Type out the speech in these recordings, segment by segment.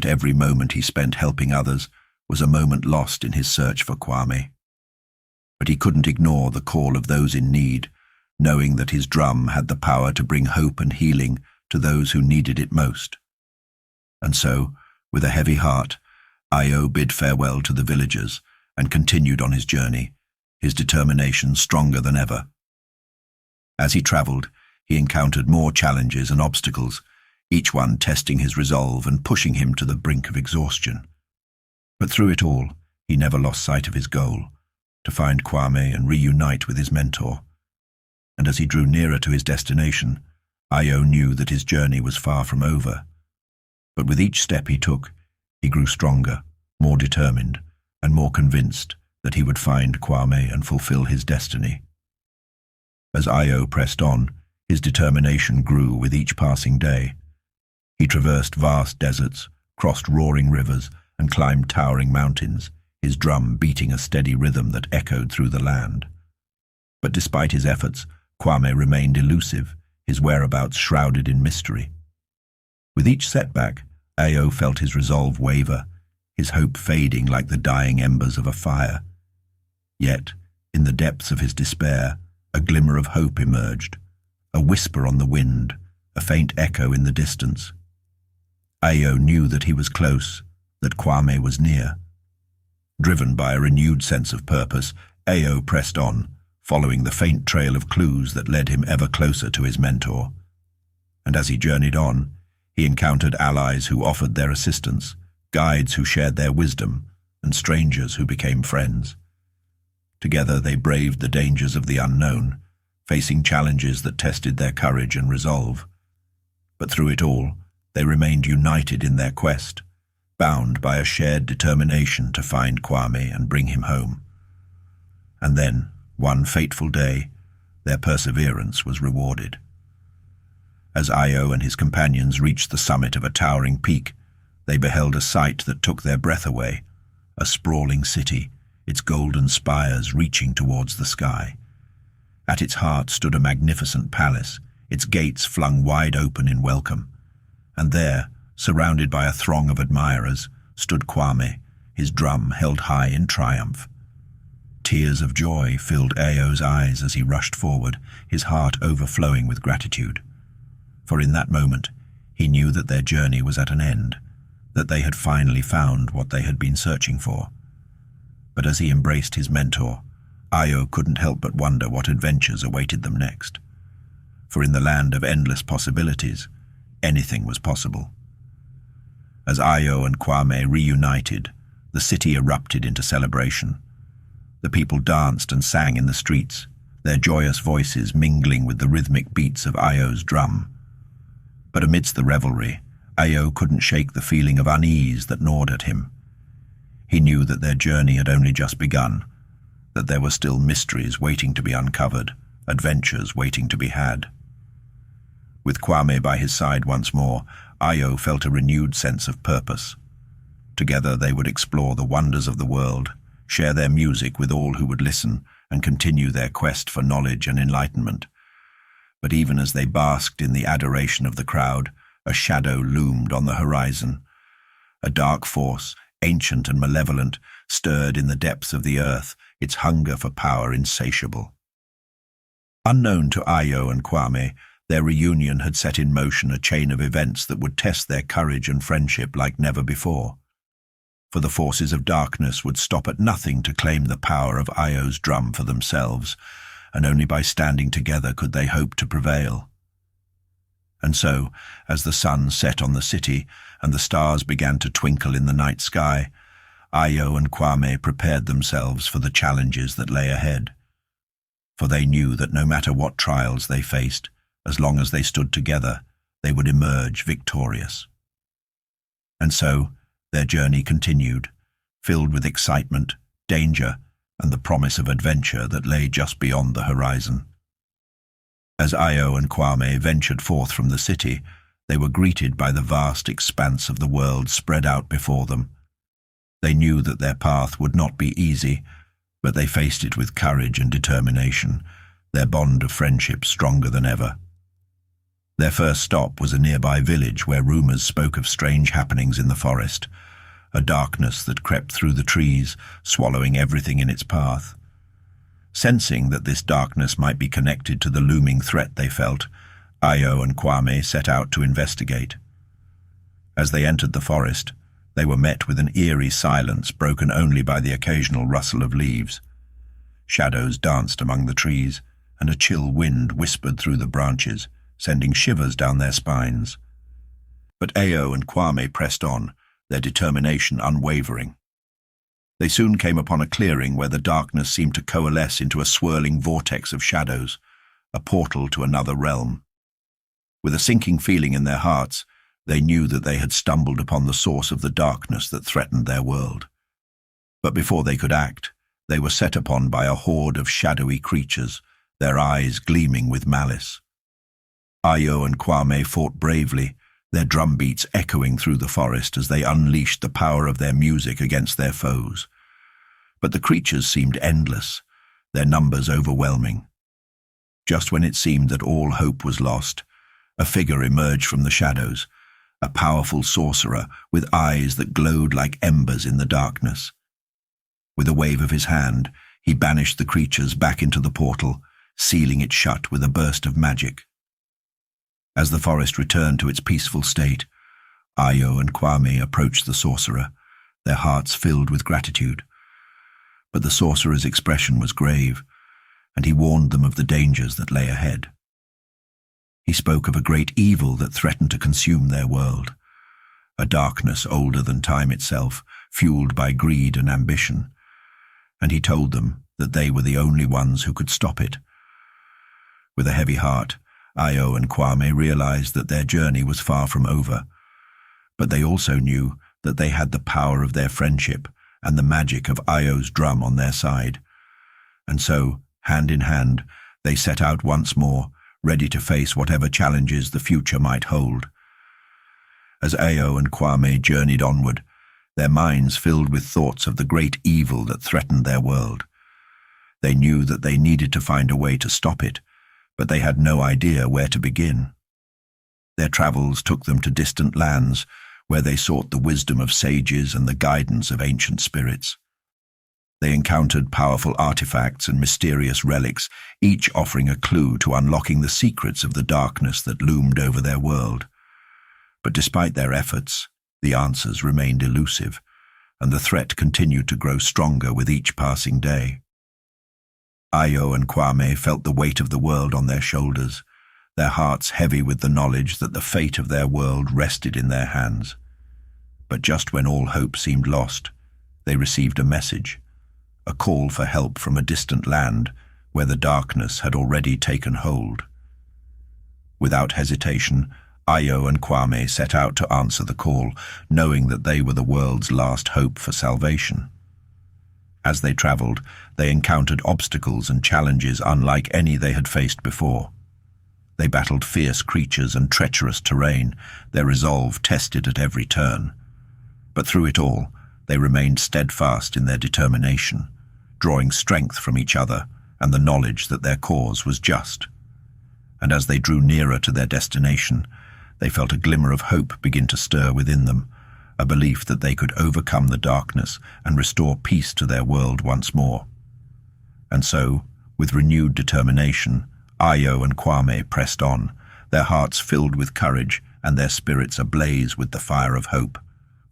every moment he spent helping others was a moment lost in his search for Kwame. But he couldn't ignore the call of those in need, knowing that his drum had the power to bring hope and healing to those who needed it most. And so, with a heavy heart, Ayo bid farewell to the villagers and continued on his journey, his determination stronger than ever. As he travelled, he encountered more challenges and obstacles, each one testing his resolve and pushing him to the brink of exhaustion. But through it all, he never lost sight of his goal, to find Kwame and reunite with his mentor. And as he drew nearer to his destination, Ayo knew that his journey was far from over. But with each step he took, he grew stronger, more determined, and more convinced that he would find Kwame and fulfill his destiny. As Ayo pressed on, his determination grew with each passing day. He traversed vast deserts, crossed roaring rivers, and climbed towering mountains, his drum beating a steady rhythm that echoed through the land. But despite his efforts, Kwame remained elusive, his whereabouts shrouded in mystery. With each setback, Ayo felt his resolve waver, his hope fading like the dying embers of a fire. Yet, in the depths of his despair, a glimmer of hope emerged, a whisper on the wind, a faint echo in the distance. Ayo knew that he was close, that Kwame was near. Driven by a renewed sense of purpose, Ayo pressed on, following the faint trail of clues that led him ever closer to his mentor. And as he journeyed on, he encountered allies who offered their assistance, guides who shared their wisdom, and strangers who became friends. Together they braved the dangers of the unknown, facing challenges that tested their courage and resolve. But through it all, they remained united in their quest, bound by a shared determination to find Kwame and bring him home. And then, one fateful day, their perseverance was rewarded. As Ayo and his companions reached the summit of a towering peak, they beheld a sight that took their breath away, a sprawling city, its golden spires reaching towards the sky. At its heart stood a magnificent palace, its gates flung wide open in welcome. And there, surrounded by a throng of admirers, stood Kwame, his drum held high in triumph. Tears of joy filled Ayo's eyes as he rushed forward, his heart overflowing with gratitude. For in that moment, he knew that their journey was at an end, that they had finally found what they had been searching for. But as he embraced his mentor, Ayo couldn't help but wonder what adventures awaited them next. For in the land of endless possibilities, anything was possible. As Ayo and Kwame reunited, the city erupted into celebration. The people danced and sang in the streets, their joyous voices mingling with the rhythmic beats of Ayo's drum. But amidst the revelry, Ayo couldn't shake the feeling of unease that gnawed at him. He knew that their journey had only just begun, that there were still mysteries waiting to be uncovered, adventures waiting to be had. With Kwame by his side once more, Ayo felt a renewed sense of purpose. Together they would explore the wonders of the world, share their music with all who would listen, and continue their quest for knowledge and enlightenment. But even as they basked in the adoration of the crowd, a shadow loomed on the horizon. A dark force, ancient and malevolent, stirred in the depths of the earth, its hunger for power insatiable. Unknown to Ayo and Kwame, their reunion had set in motion a chain of events that would test their courage and friendship like never before. For the forces of darkness would stop at nothing to claim the power of Ayo's drum for themselves, and only by standing together could they hope to prevail. And so, as the sun set on the city and the stars began to twinkle in the night sky, Ayo and Kwame prepared themselves for the challenges that lay ahead. For they knew that no matter what trials they faced, as long as they stood together, they would emerge victorious. And so, their journey continued, filled with excitement, danger, and the promise of adventure that lay just beyond the horizon. As Ayo and Kwame ventured forth from the city, they were greeted by the vast expanse of the world spread out before them. They knew that their path would not be easy, but they faced it with courage and determination, their bond of friendship stronger than ever. Their first stop was a nearby village where rumors spoke of strange happenings in the forest, a darkness that crept through the trees, swallowing everything in its path. Sensing that this darkness might be connected to the looming threat they felt, Ayo and Kwame set out to investigate. As they entered the forest, they were met with an eerie silence broken only by the occasional rustle of leaves. Shadows danced among the trees, and a chill wind whispered through the branches, sending shivers down their spines. But Ayo and Kwame pressed on, their determination unwavering. They soon came upon a clearing where the darkness seemed to coalesce into a swirling vortex of shadows, a portal to another realm. With a sinking feeling in their hearts, they knew that they had stumbled upon the source of the darkness that threatened their world. But before they could act, they were set upon by a horde of shadowy creatures, their eyes gleaming with malice. Ayo and Kwame fought bravely, their drumbeats echoing through the forest as they unleashed the power of their music against their foes. But the creatures seemed endless, their numbers overwhelming. Just when it seemed that all hope was lost, a figure emerged from the shadows, a powerful sorcerer with eyes that glowed like embers in the darkness. With a wave of his hand, he banished the creatures back into the portal, sealing it shut with a burst of magic. As the forest returned to its peaceful state, Ayo and Kwame approached the sorcerer, their hearts filled with gratitude. But the sorcerer's expression was grave, and he warned them of the dangers that lay ahead. He spoke of a great evil that threatened to consume their world, a darkness older than time itself, fueled by greed and ambition, and he told them that they were the only ones who could stop it. With a heavy heart, Ayo and Kwame realized that their journey was far from over, but they also knew that they had the power of their friendship and the magic of Ayo's drum on their side. And so, hand in hand, they set out once more, ready to face whatever challenges the future might hold. As Ayo and Kwame journeyed onward, their minds filled with thoughts of the great evil that threatened their world. They knew that they needed to find a way to stop it, but they had no idea where to begin. Their travels took them to distant lands, where they sought the wisdom of sages and the guidance of ancient spirits. They encountered powerful artifacts and mysterious relics, each offering a clue to unlocking the secrets of the darkness that loomed over their world. But despite their efforts, the answers remained elusive, and the threat continued to grow stronger with each passing day. Ayo and Kwame felt the weight of the world on their shoulders, their hearts heavy with the knowledge that the fate of their world rested in their hands. But just when all hope seemed lost, they received a message, a call for help from a distant land where the darkness had already taken hold. Without hesitation, Ayo and Kwame set out to answer the call, knowing that they were the world's last hope for salvation. As they traveled, they encountered obstacles and challenges unlike any they had faced before. They battled fierce creatures and treacherous terrain, their resolve tested at every turn. But through it all, they remained steadfast in their determination, drawing strength from each other and the knowledge that their cause was just. And as they drew nearer to their destination, they felt a glimmer of hope begin to stir within them, a belief that they could overcome the darkness and restore peace to their world once more. And so, with renewed determination, Ayo and Kwame pressed on, their hearts filled with courage and their spirits ablaze with the fire of hope,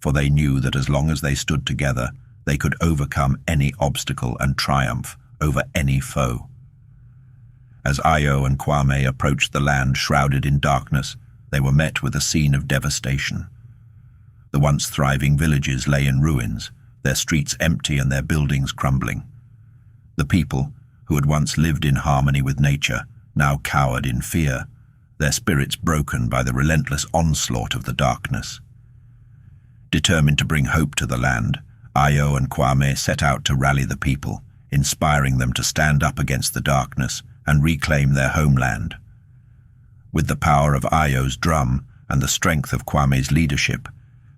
for they knew that as long as they stood together, they could overcome any obstacle and triumph over any foe. As Ayo and Kwame approached the land shrouded in darkness, they were met with a scene of devastation. The once thriving villages lay in ruins, their streets empty and their buildings crumbling. The people, who had once lived in harmony with nature, now cowered in fear, their spirits broken by the relentless onslaught of the darkness. Determined to bring hope to the land, Ayo and Kwame set out to rally the people, inspiring them to stand up against the darkness and reclaim their homeland. With the power of Ayo's drum and the strength of Kwame's leadership,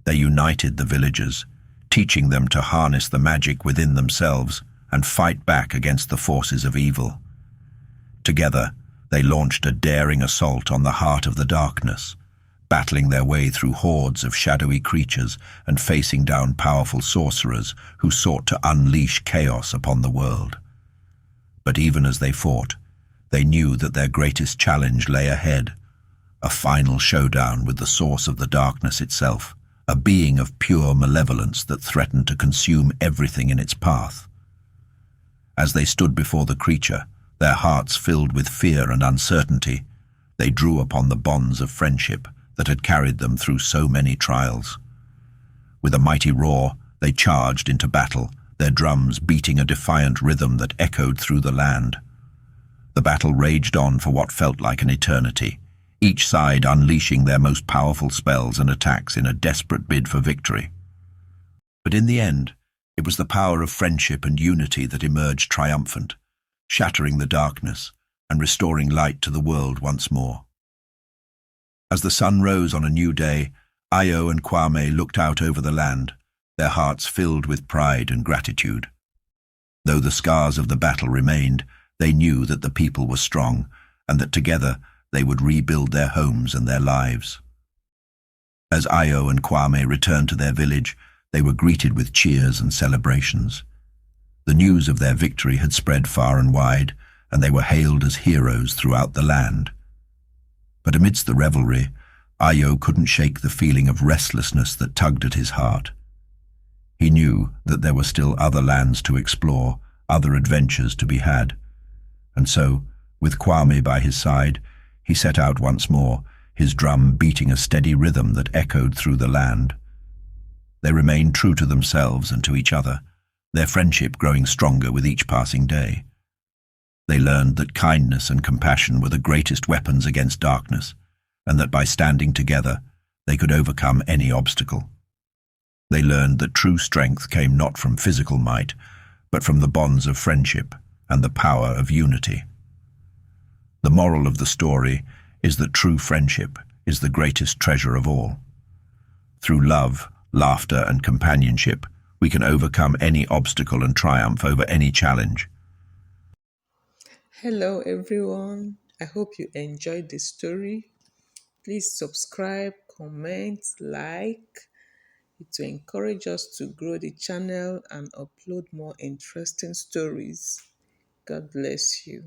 they united the villagers, teaching them to harness the magic within themselves and fight back against the forces of evil. Together, They launched a daring assault on the heart of the darkness, battling their way through hordes of shadowy creatures and facing down powerful sorcerers who sought to unleash chaos upon the world. But even as they fought, they knew that their greatest challenge lay ahead, a final showdown with the source of the darkness itself, a being of pure malevolence that threatened to consume everything in its path. As they stood before the creature, their hearts filled with fear and uncertainty, they drew upon the bonds of friendship that had carried them through so many trials. With a mighty roar, they charged into battle, their drums beating a defiant rhythm that echoed through the land. The battle raged on for what felt like an eternity, each side unleashing their most powerful spells and attacks in a desperate bid for victory. But in the end, it was the power of friendship and unity that emerged triumphant, shattering the darkness and restoring light to the world once more. As the sun rose on a new day, Io and Kwame looked out over the land, their hearts filled with pride and gratitude. Though the scars of the battle remained, they knew that the people were strong and that together they would rebuild their homes and their lives. As Io and Kwame returned to their village, they were greeted with cheers and celebrations. The news of their victory had spread far and wide, and they were hailed as heroes throughout the land. But amidst the revelry, Io couldn't shake the feeling of restlessness that tugged at his heart. He knew that there were still other lands to explore, other adventures to be had. And so, with Kwame by his side, he set out once more, his drum beating a steady rhythm that echoed through the land. They remained true to themselves and to each other, their friendship growing stronger with each passing day. They learned that kindness and compassion were the greatest weapons against darkness, and that by standing together, they could overcome any obstacle. They learned that true strength came not from physical might, but from the bonds of friendship and the power of unity. The moral of the story is that true friendship is the greatest treasure of all. Through love, laughter, and companionship, we can overcome any obstacle and triumph over any challenge. Hello, everyone. I hope you enjoyed the story. Please subscribe, comment, like. It will encourage us to grow the channel and upload more interesting stories. God bless you.